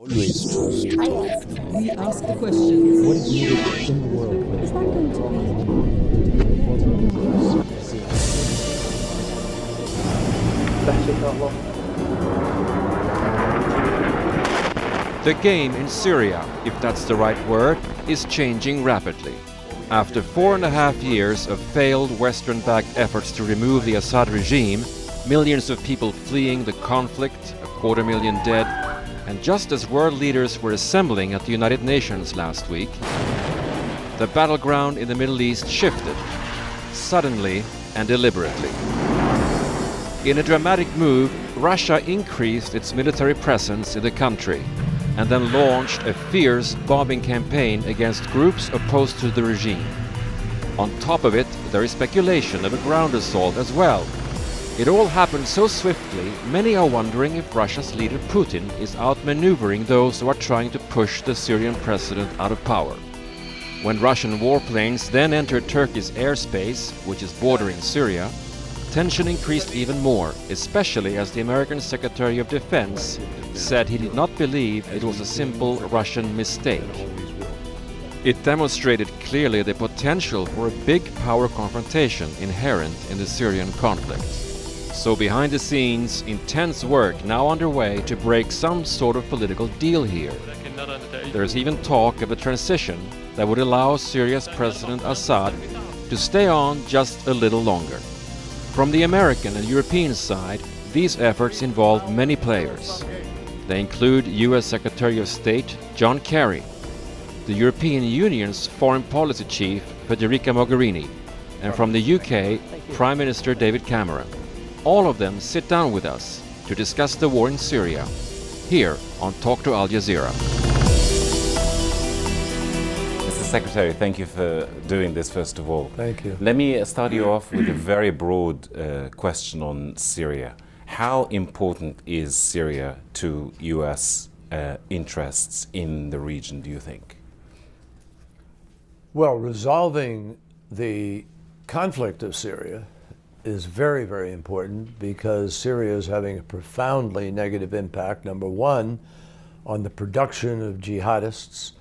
Always true. We ask the questions. What is needed in the world? Is that going to The game in Syria, if that's the right word, is changing rapidly. After 4.5 years of failed Western-backed efforts to remove the Assad regime, millions of people fleeing the conflict, 250,000 dead, and just as world leaders were assembling at the United Nations last week, the battleground in the Middle East shifted, suddenly and deliberately. In a dramatic move, Russia increased its military presence in the country and then launched a fierce bombing campaign against groups opposed to the regime. On top of it, there is speculation of a ground assault as well. It all happened so swiftly, many are wondering if Russia's leader Putin is outmaneuvering those who are trying to push the Syrian president out of power. When Russian warplanes then entered Turkey's airspace, which is bordering Syria, tension increased even more, especially as the American Secretary of Defense said he did not believe it was a simple Russian mistake. It demonstrated clearly the potential for a big power confrontation inherent in the Syrian conflict. So behind the scenes, intense work now underway to break some sort of political deal here. There's even talk of a transition that would allow Syria's President Assad to stay on just a little longer. From the American and European side, these efforts involve many players. They include US Secretary of State John Kerry, the European Union's Foreign Policy Chief Federica Mogherini, and from the UK, Prime Minister David Cameron. All of them sit down with us to discuss the war in Syria, here on Talk to Al Jazeera. Mr. Secretary, thank you for doing this, first of all. Thank you. Let me start you off with a very broad question on Syria. How important is Syria to US interests in the region, do you think? Well, resolving the conflict of Syria is very, very important because Syria is having a profoundly negative impact, number one, on the production of jihadists,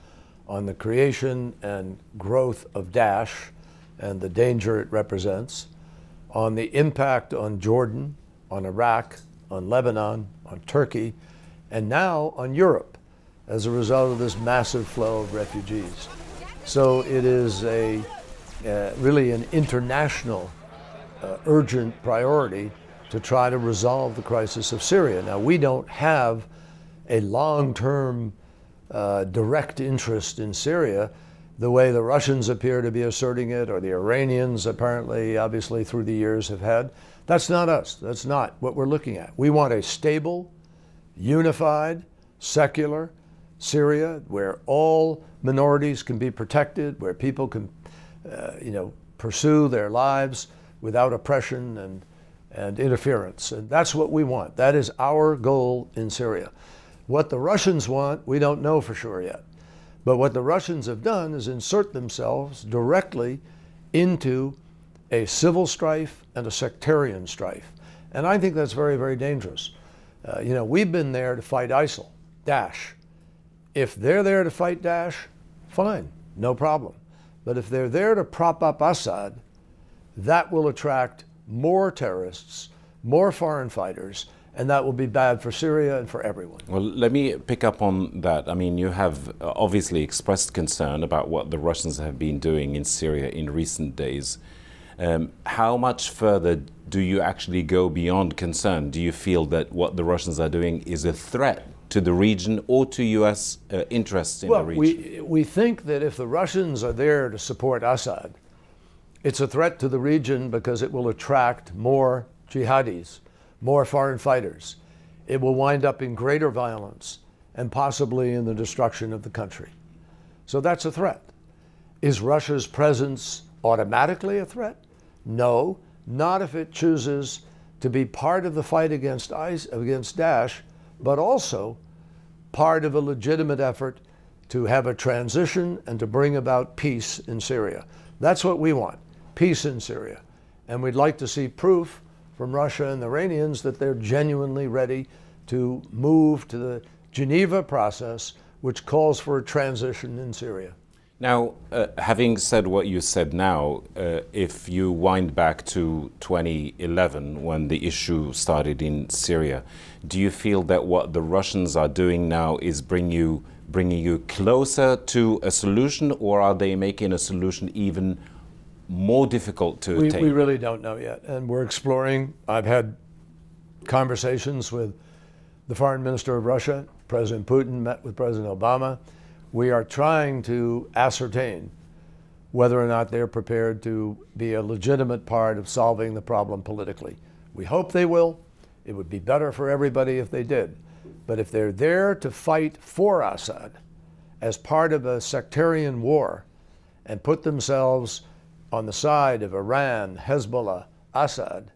on the creation and growth of Daesh and the danger it represents, on the impact on Jordan, on Iraq, on Lebanon, on Turkey, and now on Europe as a result of this massive flow of refugees. So it is really an international urgent priority to try to resolve the crisis of Syria. Now, we don't have a long-term direct interest in Syria the way the Russians appear to be asserting it, or the Iranians apparently, obviously, through the years have had. That's not us. That's not what we're looking at. We want a stable, unified, secular Syria where all minorities can be protected, where people can, pursue their lives without oppression and interference. And that's what we want. That is our goal in Syria. What the Russians want, we don't know for sure yet. But what the Russians have done is insert themselves directly into a civil strife and a sectarian strife. And I think that's very, very dangerous. We've been there to fight ISIL, Daesh. If they're there to fight Daesh, fine, no problem. But if they're there to prop up Assad, that will attract more terrorists, more foreign fighters, and that will be bad for Syria and for everyone. Well, let me pick up on that. I mean, you have obviously expressed concern about what the Russians have been doing in Syria in recent days. How much further do you actually go beyond concern? Do you feel that what the Russians are doing is a threat to the region or to US interests in the region? We think that if the Russians are there to support Assad, it's a threat to the region because it will attract more jihadis, more foreign fighters. It will wind up in greater violence and possibly in the destruction of the country. So that's a threat. Is Russia's presence automatically a threat? No, not if it chooses to be part of the fight against Daesh, but also part of a legitimate effort to have a transition and to bring about peace in Syria. That's what we want, peace in Syria. And we'd like to see proof from Russia and the Iranians that they're genuinely ready to move to the Geneva process which calls for a transition in Syria. Now, having said what you said now, if you wind back to 2011 when the issue started in Syria, do you feel that what the Russians are doing now is bringing you closer to a solution, or are they making a solution even more difficult to attain? We really don't know yet, and we're exploring. I've had conversations with the foreign minister of Russia. President Putin met with President Obama. We are trying to ascertain whether or not they're prepared to be a legitimate part of solving the problem politically. We hope they will. It would be better for everybody if they did. But if they're there to fight for Assad as part of a sectarian war and put themselves on the side of Iran, Hezbollah, Assad,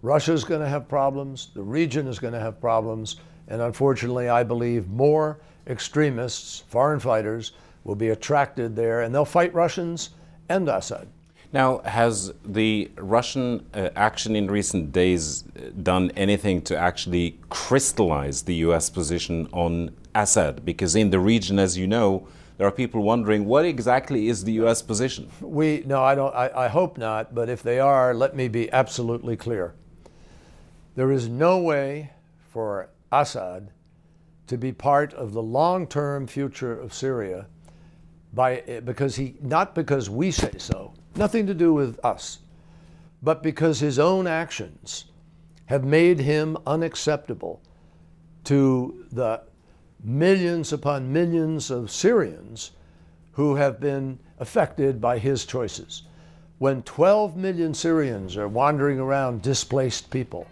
Russia's going to have problems, the region is going to have problems, and unfortunately, I believe more extremists, foreign fighters, will be attracted there, and they'll fight Russians and Assad. Now, has the Russian action in recent days done anything to actually crystallize the US position on Assad? Because in the region, as you know, there are people wondering what exactly is the US position? I hope not, but if they are, let me be absolutely clear. There is no way for Assad to be part of the long-term future of Syria not because we say so, nothing to do with us, but because his own actions have made him unacceptable to the millions upon millions of Syrians who have been affected by his choices. When 12 million Syrians are wandering around displaced people,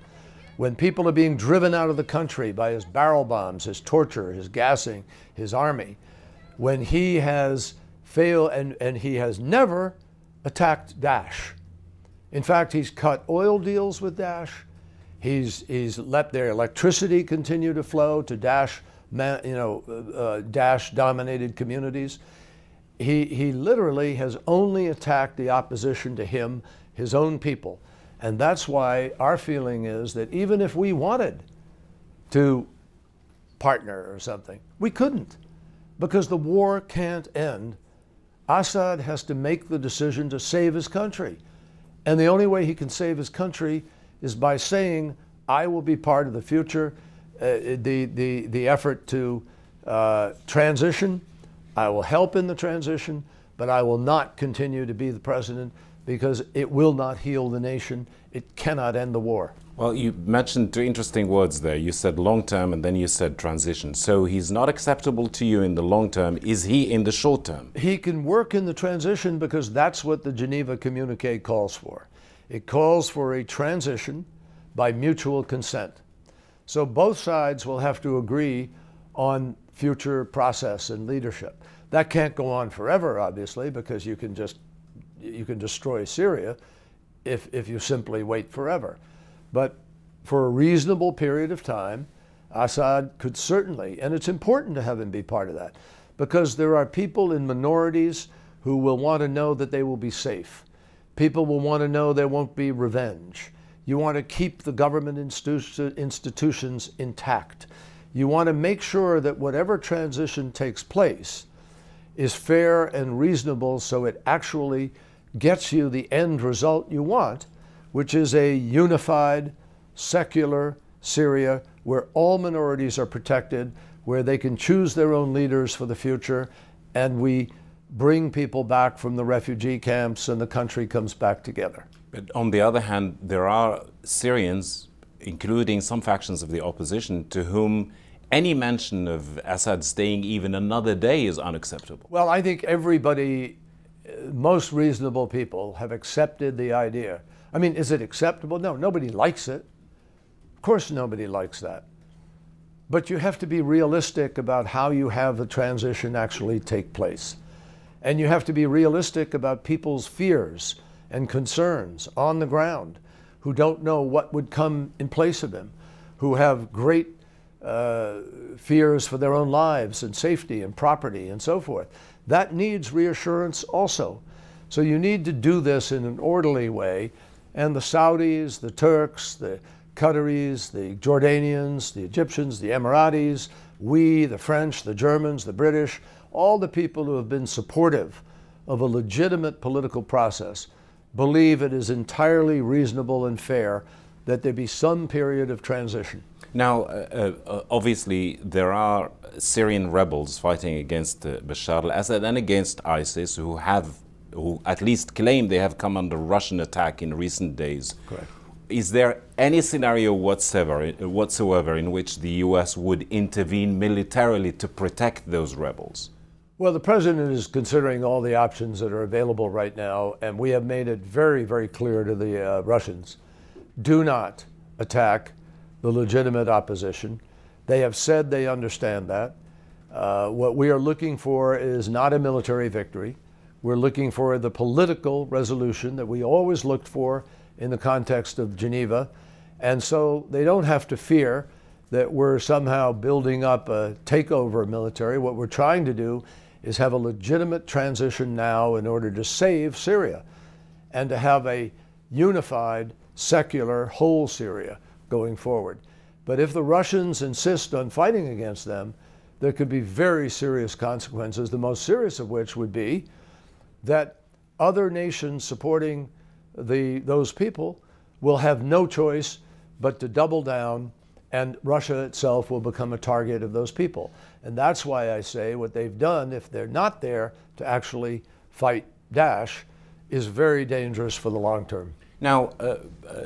when people are being driven out of the country by his barrel bombs, his torture, his gassing, his army, when he has failed and he has never attacked Daesh. In fact, he's cut oil deals with Daesh. He's let their electricity continue to flow to Daesh-dominated communities. He literally has only attacked the opposition to him, his own people. And that's why our feeling is that even if we wanted to partner or something, we couldn't, because the war can't end. Assad has to make the decision to save his country. And the only way he can save his country is by saying, I will be part of the future, the effort to transition. I will help in the transition, but I will not continue to be the president, because it will not heal the nation. It cannot end the war. Well, you mentioned two interesting words there. You said long term and then you said transition. So he's not acceptable to you in the long term. Is he in the short term? He can work in the transition because that's what the Geneva Communique calls for. It calls for a transition by mutual consent. So both sides will have to agree on future process and leadership. That can't go on forever, obviously, because you can destroy Syria if you simply wait forever. But for a reasonable period of time, Assad could certainly, and it's important to have him be part of that, because there are people in minorities who will want to know that they will be safe. People will want to know there won't be revenge. You want to keep the government institutions intact. You want to make sure that whatever transition takes place is fair and reasonable, so it actually gets you the end result you want, which is a unified, secular Syria where all minorities are protected, where they can choose their own leaders for the future, and we bring people back from the refugee camps and the country comes back together. But on the other hand, there are Syrians, including some factions of the opposition, to whom any mention of Assad staying even another day is unacceptable. Well, I think everybody, most reasonable people, have accepted the idea. I mean, is it acceptable? No, nobody likes it. Of course nobody likes that. But you have to be realistic about how you have the transition actually take place. And you have to be realistic about people's fears and concerns on the ground, who don't know what would come in place of him, who have great fears for their own lives and safety and property and so forth. That needs reassurance also. So you need to do this in an orderly way. And the Saudis, the Turks, the Qataris, the Jordanians, the Egyptians, the Emiratis, we, the French, the Germans, the British, all the people who have been supportive of a legitimate political process believe it is entirely reasonable and fair that there be some period of transition. Now, obviously, there are Syrian rebels fighting against Bashar al-Assad and against ISIS who at least claim they have come under Russian attack in recent days. Correct. Is there any scenario whatsoever in which the U.S. would intervene militarily to protect those rebels? Well, the President is considering all the options that are available right now, and we have made it very, very clear to the Russians, do not attack the legitimate opposition. They have said they understand that. What we are looking for is not a military victory. We're looking for the political resolution that we always looked for in the context of Geneva. And so they don't have to fear that we're somehow building up a takeover military. What we're trying to do is have a legitimate transition now in order to save Syria and to have a unified, secular, whole Syria going forward. But if the Russians insist on fighting against them, there could be very serious consequences, the most serious of which would be that other nations supporting those people will have no choice but to double down, and Russia itself will become a target of those people. And that's why I say what they've done, if they're not there to actually fight Daesh, is very dangerous for the long term. Now,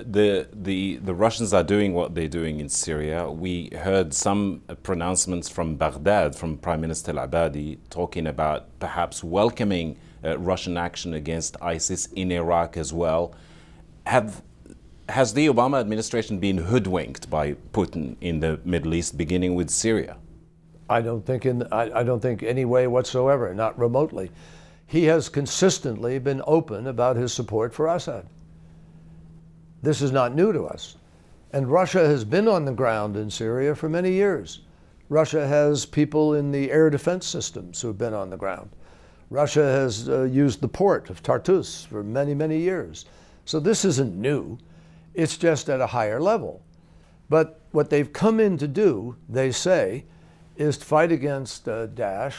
the Russians are doing what they're doing in Syria. We heard some pronouncements from Baghdad, from Prime Minister al-Abadi, talking about perhaps welcoming Russian action against ISIS in Iraq as well. Has the Obama administration been hoodwinked by Putin in the Middle East, beginning with Syria? I don't think any way whatsoever, not remotely. He has consistently been open about his support for Assad. This is not new to us. And Russia has been on the ground in Syria for many years. Russia has people in the air defense systems who have been on the ground. Russia has used the port of Tartus for many, many years. So this isn't new. It's just at a higher level. But what they've come in to do, they say, is to fight against Daesh,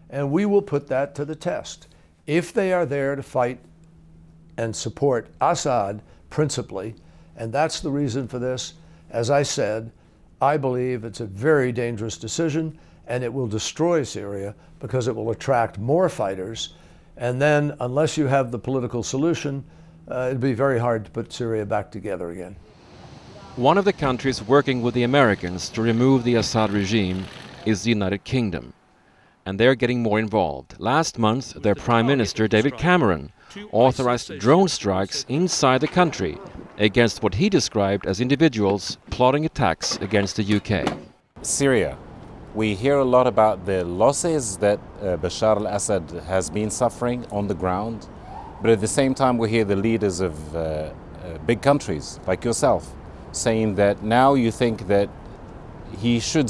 and we will put that to the test. If they are there to fight and support Assad principally, and that's the reason for this, as I said, I believe it's a very dangerous decision, and it will destroy Syria because it will attract more fighters. And then, unless you have the political solution, it'd be very hard to put Syria back together again. One of the countries working with the Americans to remove the Assad regime is the United Kingdom. And they're getting more involved. Last month, their Prime Minister, David Cameron, authorized drone strikes inside the country against what he described as individuals plotting attacks against the UK. Syria. We hear a lot about the losses that Bashar al-Assad has been suffering on the ground, but at the same time we hear the leaders of big countries like yourself saying that now you think that he could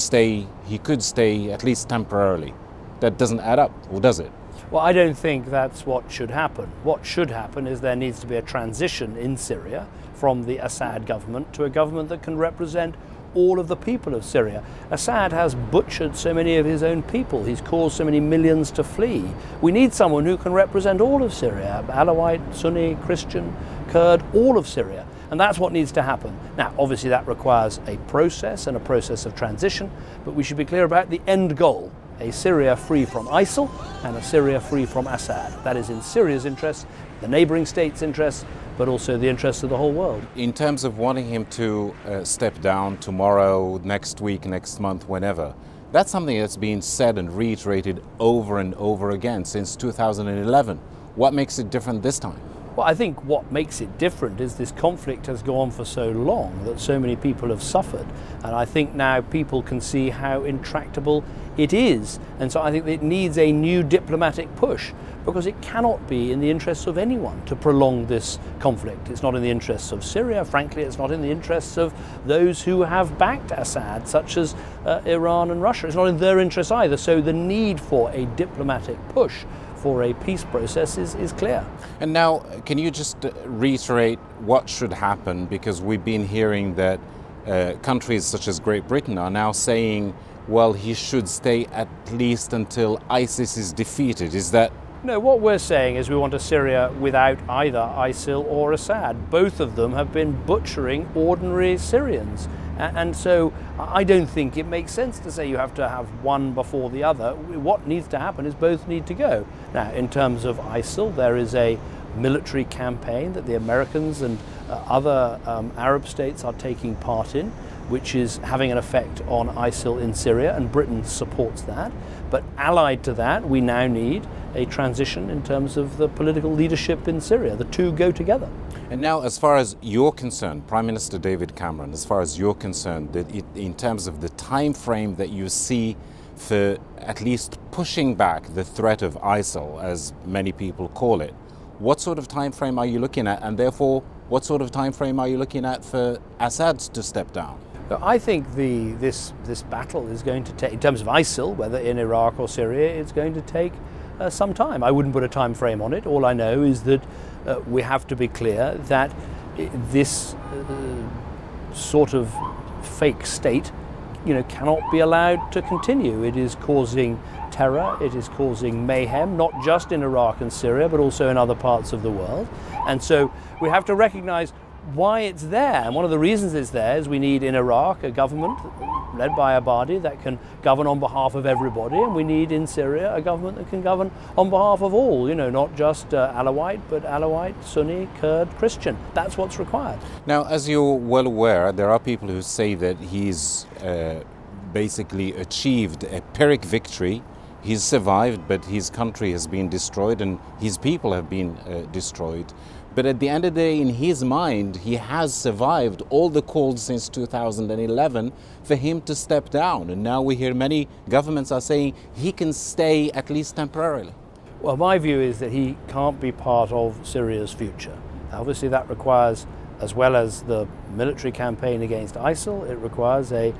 stay at least temporarily. That doesn't add up, or does it? Well, I don't think that's what should happen. What should happen is there needs to be a transition in Syria from the Assad government to a government that can represent all of the people of Syria. Assad has butchered so many of his own people. He's caused so many millions to flee. We need someone who can represent all of Syria, Alawite, Sunni, Christian, Kurd, all of Syria. And that's what needs to happen. Now, obviously that requires a process and a process of transition, but we should be clear about the end goal. A Syria free from ISIL and a Syria free from Assad. That is in Syria's interest, the neighboring states' interests, but also the interests of the whole world. In terms of wanting him to step down tomorrow, next week, next month, whenever, that's something that's been said and reiterated over and over again since 2011. What makes it different this time? Well, I think what makes it different is this conflict has gone on for so long that so many people have suffered. And I think now people can see how intractable it is. And so I think it needs a new diplomatic push, because it cannot be in the interests of anyone to prolong this conflict. It's not in the interests of Syria, frankly, it's not in the interests of those who have backed Assad, such as Iran and Russia. It's not in their interests either. So the need for a diplomatic push for a peace process is clear. And now, can you just reiterate what should happen? Because we've been hearing that countries such as Great Britain are now saying well, he should stay at least until ISIS is defeated. Is that? No, what we're saying is we want a Syria without either ISIL or Assad. Both of them have been butchering ordinary Syrians. And so I don't think it makes sense to say you have to have one before the other. What needs to happen is both need to go. Now, in terms of ISIL, there is a military campaign that the Americans and other Arab states are taking part in, which is having an effect on ISIL in Syria, and Britain supports that. But allied to that, we now need a transition in terms of the political leadership in Syria. The two go together. And now, as far as you're concerned, Prime Minister David Cameron, as far as you're concerned, in terms of the time frame that you see for at least pushing back the threat of ISIL, as many people call it, what sort of time frame are you looking at? And therefore, what sort of time frame are you looking at for Assad to step down? I think this battle is going to take, in terms of ISIL, whether in Iraq or Syria, it's going to take some time. I wouldn't put a time frame on it. All I know is that we have to be clear that this sort of fake state, cannot be allowed to continue. It is causing terror, it is causing mayhem, not just in Iraq and Syria, but also in other parts of the world. And so we have to recognize why it's there. And one of the reasons it's there is we need in Iraq a government led by Abadi that can govern on behalf of everybody, and we need in Syria a government that can govern on behalf of all, not just Alawite, but Alawite, Sunni, Kurd, Christian. That's what's required. Now, as you're well aware, there are people who say that he's basically achieved a Pyrrhic victory. He's survived, but his country has been destroyed and his people have been destroyed. But at the end of the day, in his mind, he has survived all the calls since 2011 for him to step down. And now we hear many governments are saying he can stay at least temporarily. Well, my view is that he can't be part of Syria's future. Obviously, that requires, as well as the military campaign against ISIL, it requires a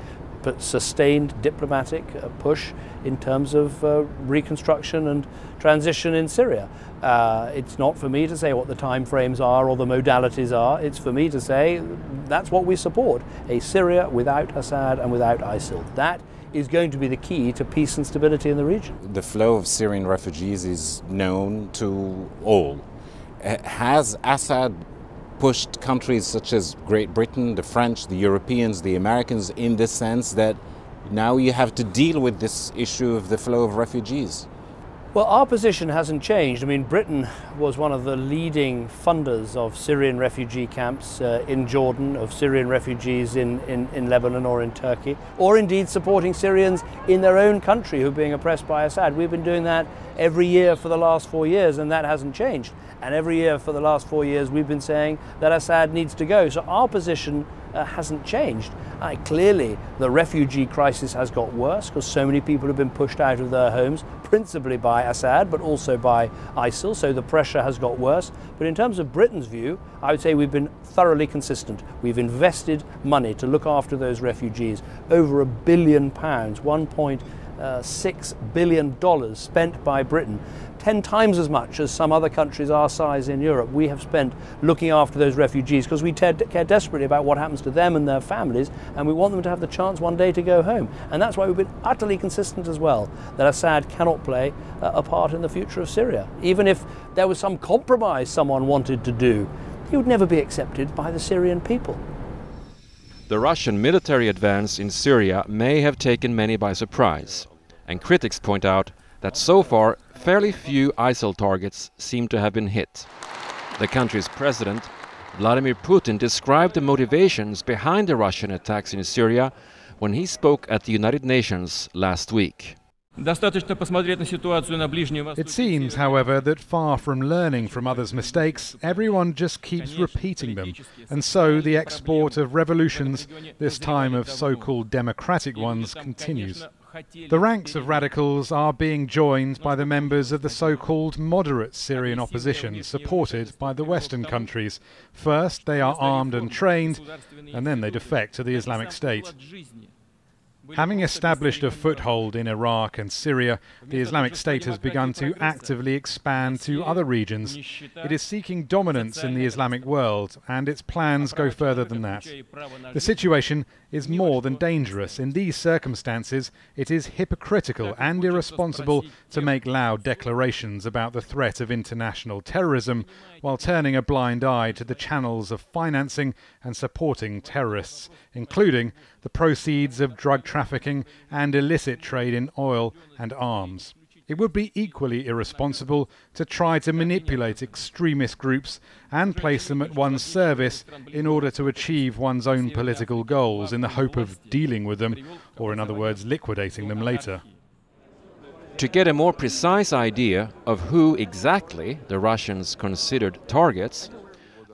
sustained diplomatic push in terms of reconstruction and transition in Syria. It's not for me to say what the time frames are or the modalities are. It's for me to say that's what we support, a Syria without Assad and without ISIL. That is going to be the key to peace and stability in the region. The flow of Syrian refugees is known to all. Has Assad pushed countries such as Great Britain, the French, the Europeans, the Americans in the sense that now you have to deal with this issue of the flow of refugees? Well, our position hasn't changed. I mean, Britain was one of the leading funders of Syrian refugee camps in Jordan, of Syrian refugees in Lebanon or in Turkey, or indeed supporting Syrians in their own country who are being oppressed by Assad. We've been doing that every year for the last 4 years, and that hasn't changed. And every year for the last 4 years, we've been saying that Assad needs to go. So our position hasn't changed. Clearly, the refugee crisis has got worse because so many people have been pushed out of their homes, principally by Assad, but also by ISIL. So the pressure has got worse. But in terms of Britain's view, I would say we've been thoroughly consistent. We've invested money to look after those refugees. Over £1 billion, $1.6 billion spent by Britain. 10 times as much as some other countries our size in Europe we have spent looking after those refugees because we care desperately about what happens to them and their families, and we want them to have the chance one day to go home. And that's why we've been utterly consistent as well that Assad cannot play a part in the future of Syria. Even if there was some compromise someone wanted to do, he would never be accepted by the Syrian people. The Russian military advance in Syria may have taken many by surprise, and critics point out that so far fairly few ISIL targets seem to have been hit. The country's president, Vladimir Putin, described the motivations behind the Russian attacks in Syria when he spoke at the United Nations last week. It seems, however, that far from learning from others' mistakes, everyone just keeps repeating them. And so the export of revolutions, this time of so-called democratic ones, continues. The ranks of radicals are being joined by the members of the so-called moderate Syrian opposition, supported by the Western countries. First, they are armed and trained, and then they defect to the Islamic State. Having established a foothold in Iraq and Syria, the Islamic State has begun to actively expand to other regions. It is seeking dominance in the Islamic world, and its plans go further than that. The situation is more than dangerous. In these circumstances, it is hypocritical and irresponsible to make loud declarations about the threat of international terrorism while turning a blind eye to the channels of financing and supporting terrorists, including the proceeds of drug trafficking and illicit trade in oil and arms. It would be equally irresponsible to try to manipulate extremist groups and place them at one's service in order to achieve one's own political goals in the hope of dealing with them, or in other words, liquidating them later. To get a more precise idea of who exactly the Russians considered targets,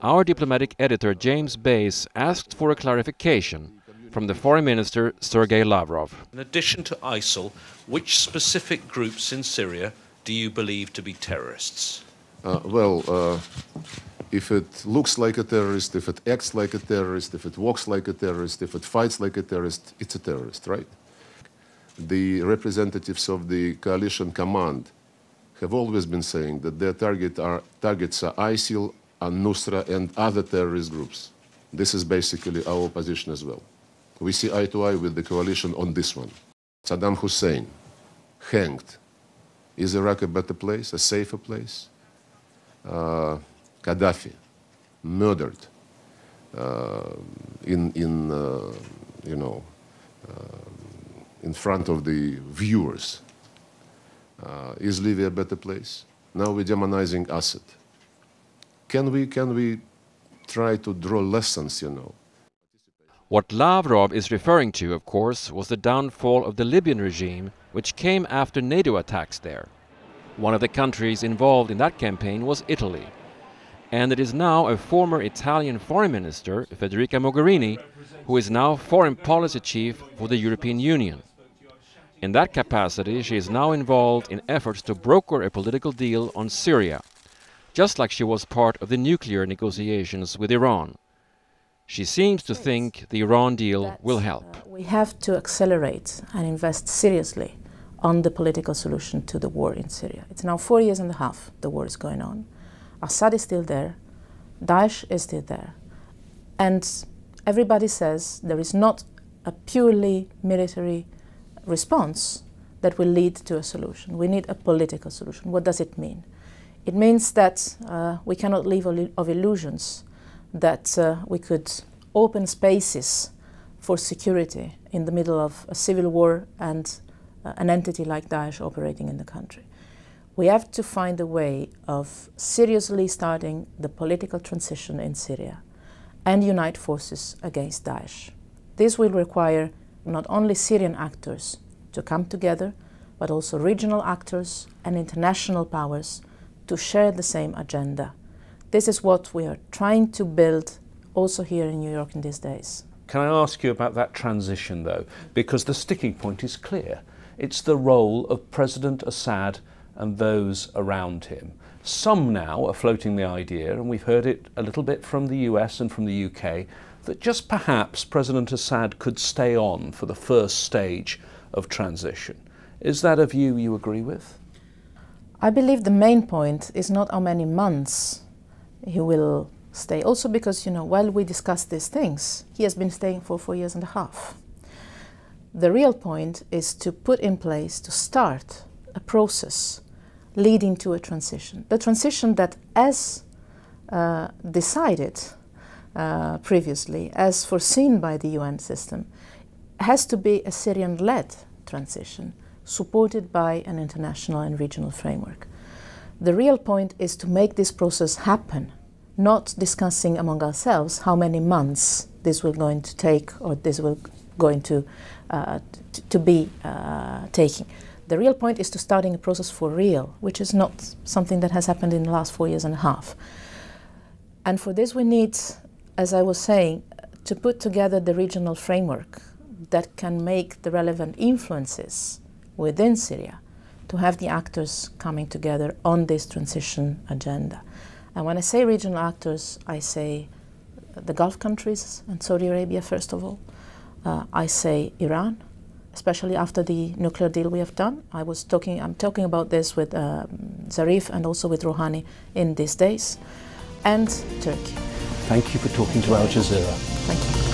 our diplomatic editor James Bass asked for a clarification from the Foreign Minister Sergei Lavrov. In addition to ISIL, which specific groups in Syria do you believe to be terrorists? If it looks like a terrorist, if it acts like a terrorist, if it walks like a terrorist, if it fights like a terrorist, it's a terrorist, right? The representatives of the coalition command have always been saying that their targets are ISIL, al-Nusra and other terrorist groups. This is basically our position as well. We see eye to eye with the coalition on this one. Saddam Hussein, hanged. Is Iraq a better place, a safer place? Gaddafi, murdered in front of the viewers. Is Libya a better place? Now we're demonizing Assad. Can we try to draw lessons, What Lavrov is referring to, of course, was the downfall of the Libyan regime, which came after NATO attacks there. One of the countries involved in that campaign was Italy. And it is now a former Italian foreign minister, Federica Mogherini, who is now foreign policy chief for the European Union. In that capacity, she is now involved in efforts to broker a political deal on Syria, just like she was part of the nuclear negotiations with Iran. She seems to think the Iran deal will help. We have to accelerate and invest seriously on the political solution to the war in Syria. It's now 4 years and a half the war is going on. Assad is still there, Daesh is still there, and everybody says there is not a purely military response that will lead to a solution. We need a political solution. What does it mean? It means that we cannot live of illusions, that we could open spaces for security in the middle of a civil war and an entity like Daesh operating in the country. We have to find a way of seriously starting the political transition in Syria and unite forces against Daesh. This will require not only Syrian actors to come together, but also regional actors and international powers to share the same agenda. This is what we are trying to build also here in New York in these days. Can I ask you about that transition, though? Because the sticking point is clear. It's the role of President Assad and those around him. Some now are floating the idea, and we've heard it a little bit from the US and from the UK, that just perhaps President Assad could stay on for the first stage of transition. Is that a view you agree with? I believe the main point is not how many months he will stay. Also because, while we discuss these things, he has been staying for 4 years and a half. The real point is to put in place, to start a process leading to a transition. The transition that, as decided previously, as foreseen by the UN system, has to be a Syrian-led transition, supported by an international and regional framework. The real point is to make this process happen, not discussing among ourselves how many months this will going to take or this will going to be taking. The real point is to starting a process for real, which is not something that has happened in the last 4 years and a half. And for this we need, as I was saying, to put together the regional framework that can make the relevant influences within Syria to have the actors coming together on this transition agenda. And when I say regional actors, I say the Gulf countries and Saudi Arabia, first of all. I say Iran, especially after the nuclear deal we have done. I'm talking about this with Zarif and also with Rouhani in these days, and Turkey. Thank you for talking to Al Jazeera. Thank you.